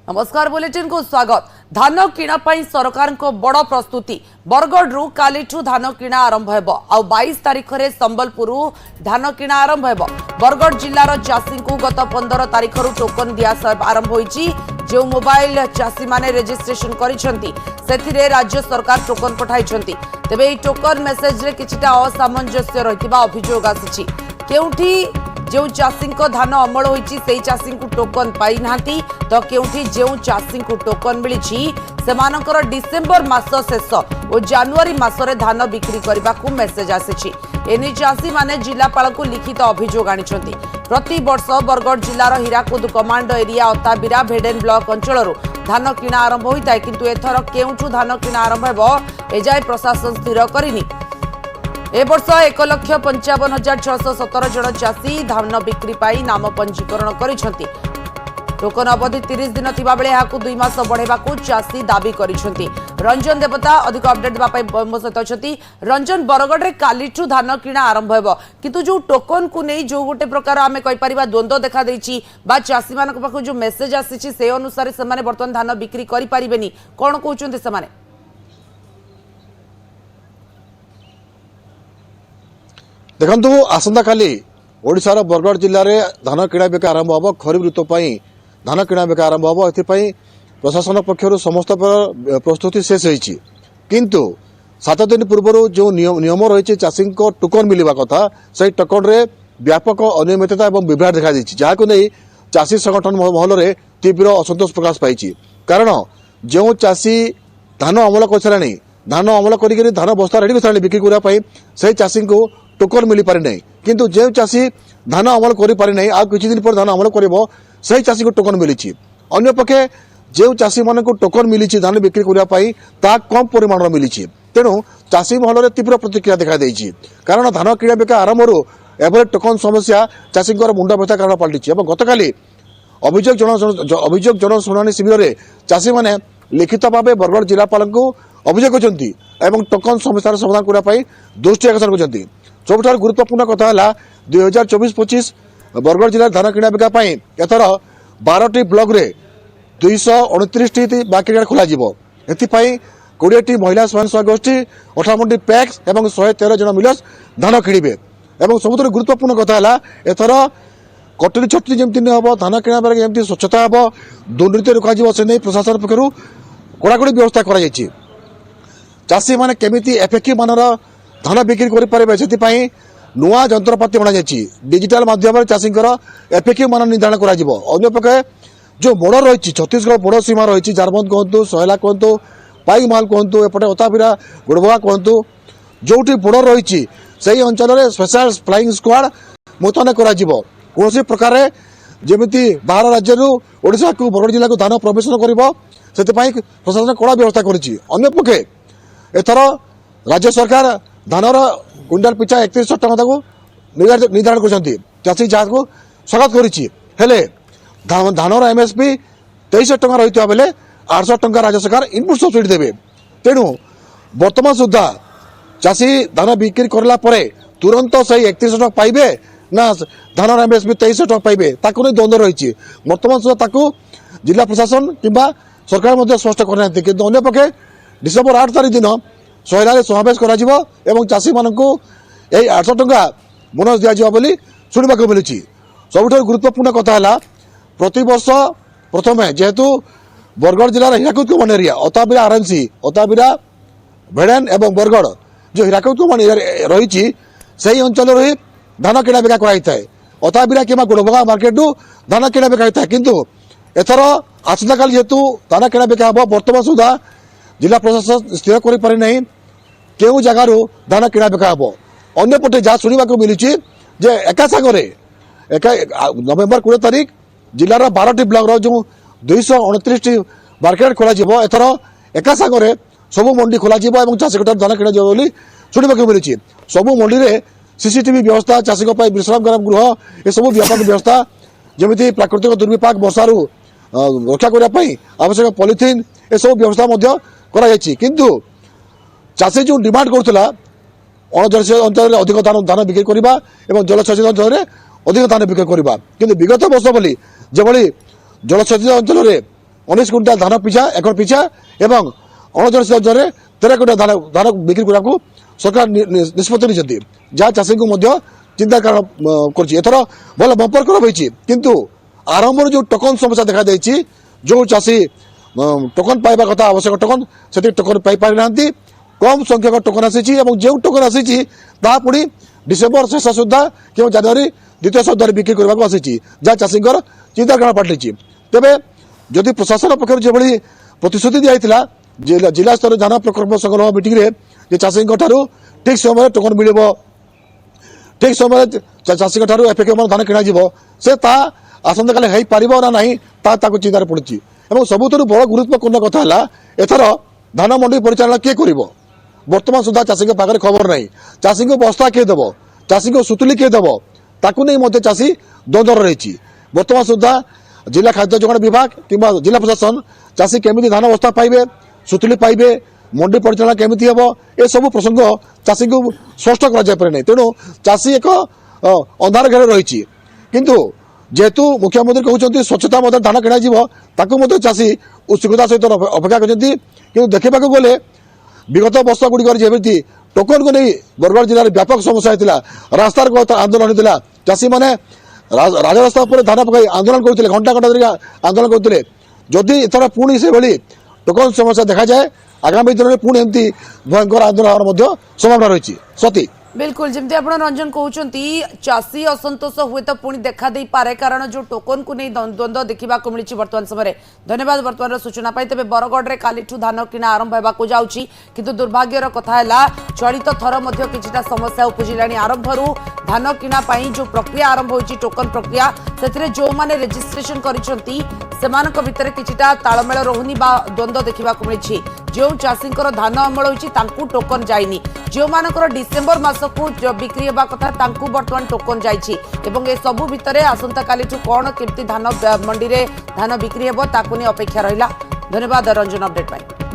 नमस्कार बुलेटिन को स्वागत। धान किणा पई सरकार को बड़ प्रस्तुति। बरगढ़ रु कालीठू धान किणा आरंभ हेबो। आ 22 तारिख रे संबलपुर धान किणा आरंभ हेबो। बरगढ़ जिल्लार चाषी को गत 15 तारिख रु टोकन दिया आरंभ होईची। जो मोबाइल चाषी माने रजिस्ट्रेशन करिसंती सेथिरे राज्य सरकार टोकन पठाइछंती। तेबे ई टोकन मेसेज रे किछिटा असामंजस्य रहितबा अभियोग आसीछि। केउठी जो चाषी को धान अमल होईची सेई चाषी को टोकन पाई नांती तो केउठी जो चाषी को टोकन मिलिछि सेमानकर डिसेंबर मास शेष और जनवरी मासरे धान बिक्री करबा को मेसेज आसीछि। एनी चाषी माने जिलापाल को लिखित अभियोग आनिछंती। प्रति वर्ष बरगढ़ जिलार Hirakud command area Attabira Bheden block अंचल धान किणा आरंभ होता है, किंतु एथर केउठू धान किणा आरंभ हेबो एजाय प्रशासन स्थिर करिनी। ए वर्ष 1,55,617 जन चाषी धान बिक्री पाई नाम पंजीकरण करिसंती। टोकन अवधि 30 दिन थिबा बेले हाकु 2 मास बढ़ेबाकू चाषी दाबी करिसंती। रंजन देवता अधिक अपडेट देबा पई मो सहित अछंती। रंजन, बरगढ़ रे कालीठू धान किणा आरंभ हेबो, किंतु जो टोकन को नै जो गोटे प्रकार आमे कहि परिबा द्वंद्व देखा देछि बा चाषी मानक पाखु जो मेसेज आसीछि से अनुसार से माने वर्तमान धान बिक्री करि परिबेनी, कोन कहउचंती से माने? देखु आसंता काली ओडिशार बरगढ़ जिले में धान किणा बिका आरंभ हम। खरीफ ऋतु धान किणा बिका आरंभ हम। ए प्रशासन पक्षर समस्त प्रस्तुति शेष होती, किंतु 7 दिन पूर्व जो नियम रही चाषी को टोकन मिलवा कथा से टोकन रे व्यापक अनियमितता और विभ्राट देखा दी, जहां नहीं चाषी संगठन महल में तीव्र असंतोष प्रकाश पाई। कारण जो चाषी धान अमल कर धान अमल कर धान बस्ता रेडी कर बिक्री करने से चाषी को टोकन मिल पारि नहीं, किंतु जो चाषी धान अमल कर पारि नहीं आ किछि दिन पर धान अमल करिवो सही चाषी को टोकन मिली। अन्य पक्षे जो चाषी मान को टोकन मिली धान बिक्री करने ता कम परिमाण मिली। तेणु चाषी महल में तीव्र प्रतिक्रिया देखा देछि। कारण धान किणा बिका आरंभ एवं टोकन समस्या चाषी मुंड व्यथा कारण पलटि। गतकाली अभियोग जनशुणाणी शिविर में चाषी मैंने लिखित भाव बरगढ़ जिलापाल को अभियोग करछंती एवं टोकन समस्या समाधान करने दृष्टि आकर्षण करछंती। सबुठ गुरुत्वपूर्ण कथा है 2024-25 बरगढ़ जिले धान किणा बिका एथर 12टी ब्लॉक रे 229टी बाकी खोल 20टी महिला स्वयं सहायक गोष्ठी 58टी पैक्स और 113 जन मिलर्स धान किणवे। सबुठ गुरुत्वपूर्ण कथा है एथर कटरी छटरी जमी नहीं हम, धान किणा बेले जमी स्वच्छता हम, दुर्नीति रोक से नहीं प्रशासन पक्षर कड़ाकड़ी व्यवस्था कर चाषी मैंने केमी एफेक्टिव मानर धान बिक्री करें नुआ जंत्रपाति बना डिजिटल माध्यम चाषी एफेक्टिव मान निर्धारण कर जो बोर्डर रही छत्तीसगढ़ बोर्डर सीमा रही झारबंद कहतु सहेला कहतु पाईमाल कहतु एपटे अताबिरा गुड़बगा कहतु जोटी बोर्डर रही से अंचल में स्पेशल फ्लाइंग स्क्वाड मुतयन कर प्रकार जमी बाहर राज्य ओडिशा को बरगढ़ जिला को धान प्रवेश कर प्रशासन कड़ा व्यवस्था कर। एथर राज्य सरकार धानर क्विंटाल पिछा 3100 टका निर्धारण कर चाषी जहाँ को स्वागत करें। धानर एमएसपी 2300 टका रही बेले 800 टका राज्य सरकार इनपुट सब्सिडी देवे। तेणु बर्तमान सुधा चाषी धान बिक्री करला तुरंत से 3100 टका पाइबे ना धानर एमएसपी 2300 टका पाइबे ताकू नहीं द्वंद्व रही। बर्तमान सुधा जिला प्रशासन किंबा सरकार स्पष्ट करना, किंतु अन्य पक्षे डिसेम्बर 8 तारीख दिन सहेला समावेश कर चाषी मान 800 टका बोनस दिया शुणा मिली। सबुठ गुरुत्वपूर्ण कथा है प्रति वर्ष प्रथम जेहेतु बरगढ़ जिलार हीराकुद कमान एरिया अताबिरा आरएमसी अताबिरा भेड़ेन एवं बरगढ़ जो हीराकुद कमान एरिया रही से अंचल ही धान किणा बिका कराई अताबिरा कि गुड़बगा मार्केट धान किणा बिका होता है, किंतु एथर आसंता काल जेहेतु धान किणा बिका हम बर्तमान सुधा जिला प्रशासन स्थिर कर पारि नहीं केउ जगार धान किणा बिका हम। अंपटे जहाँ शुणा मिली जे एका सागर नवेम्बर 20 तारिख जिलार 12टी ब्लॉक जो 229टी मार्केट खोल एथर एका सागर सबू मंडी खोल चाषी धान किणा शुणा मिली। सबू मंडी में सीसीटीवी व्यवस्था चाषी विश्राम गृह ये सब व्यापक व्यवस्था जमी प्राकृतिक दुर्विपाक वर्षार रक्षा करने आवश्यक पॉलिथिन ये सब व्यवस्था किंतु चाषी जो डिमांड करुला अणजलसेचित अंचल में अधिक धान बिक्री करने और जलसेचित अंचल में अधिक धान बिक्री करने, किंतु विगत वर्ष बोली जबली जलसेचित अंचल में 19 क्विंटाल धान पिछा एकड़ पिछा एवं 39 दर 13 क्विंटाल धान बिक्री करने सरकार निष्पत्ति नहीं जहाँ चाषी को चिंता कारण कर भल बंपर कर किंतु आरंभ जो टोकन समस्या देखा देती जो चाषी टोकन पाइबा कथा आवश्यक टोकन से टोकन पाई पारि ना कम संख्यक टोकन आसी जो टोकन आसी पुणी डिसेम्बर शेष सुधा कि जनवरी द्वितीय सप्ताह बिक्री करने को आसी जहाँ चाषी चिंता कारण पलटि तेरे जदि प्रशासन पक्ष जो प्रतिश्रुति दिया जिला स्तर धान प्रकल्प संग्रह मीटिंग रे चाषी ठीक समय टोकन मिल ठीक समय चाषी एफएक्यू धान किण से आसंता काले हो पार ना ना चिंतार पड़ी और सबुठ बड़ गुरुत्वपूर्ण कथा है एथर धान मंडी परिचालन किए कर बर्तमान सुधा चाषी पाखे खबर ना चाषी को बस्ता किए देव चाषी को सुतुली किए देव ताकू नहीं चाषी द्वंद्व रही बर्तमान सुधा जिला खाद्य जोगाण विभाग कि जिला प्रशासन चाषी केमी धान बस्ता पाइबे सुतुली पाइबे मंडी परिचालन केमी हम ए सब प्रसंग चाषी को स्पष्ट कर तेणु चाषी एक अंधार घेर रही किंतु जेहेतु मुख्यमंत्री कहते स्वच्छता मत धान किण चाषी उत्सुकता सहित अपेक्षा कर देखा गले विगत वर्ष गुड़िक जमी टोकन को नहीं बरगढ़ जिले में व्यापक समस्या होता रास्तार आंदोलन होता चाषी मैंने राजरास्ता पर धान पकड़ आंदोलन करते घंटा घंटा धरिक आंदोलन करते जदि एथर पुणी से भली टोकन समस्या देखा जाए आगामी दिन में पुणी एमती भयंकर आंदोलन संभावना रही सती बिल्कुल जमती आप रंजन कहते चाषी असंतोष हुए तो पुणी देखा दे पारे कारण जो टोकन को नहीं द्वंद्व देखा मिली वर्तमान समय धन्यवाद वर्तमान सूचना पाई तेज बरगढ़ में काली धान किणा आरंभ होगा जाऊँगी किंतु दुर्भाग्यर कथा है चलित थर कि समस्या उपजिला आरंभ धान किणा जो प्रक्रिया आरंभ हो टोकन प्रक्रिया से जो मैंने रेजिस्ट्रेशन कर किछिटा तालमेल रहुनी द्वंद्व देखा मिली जो चाषी धान अमल हो टोकन जाइनी जो मानकर डिसेम्बर मास को बिक्री होगा कथा बर्तमान टोकन जाइए सबू भितर आसंता काली कौन केमती धान मंडी रे धान बिक्री होगा अपेक्षा रहा धन्यवाद रंजन अपडेट पाई।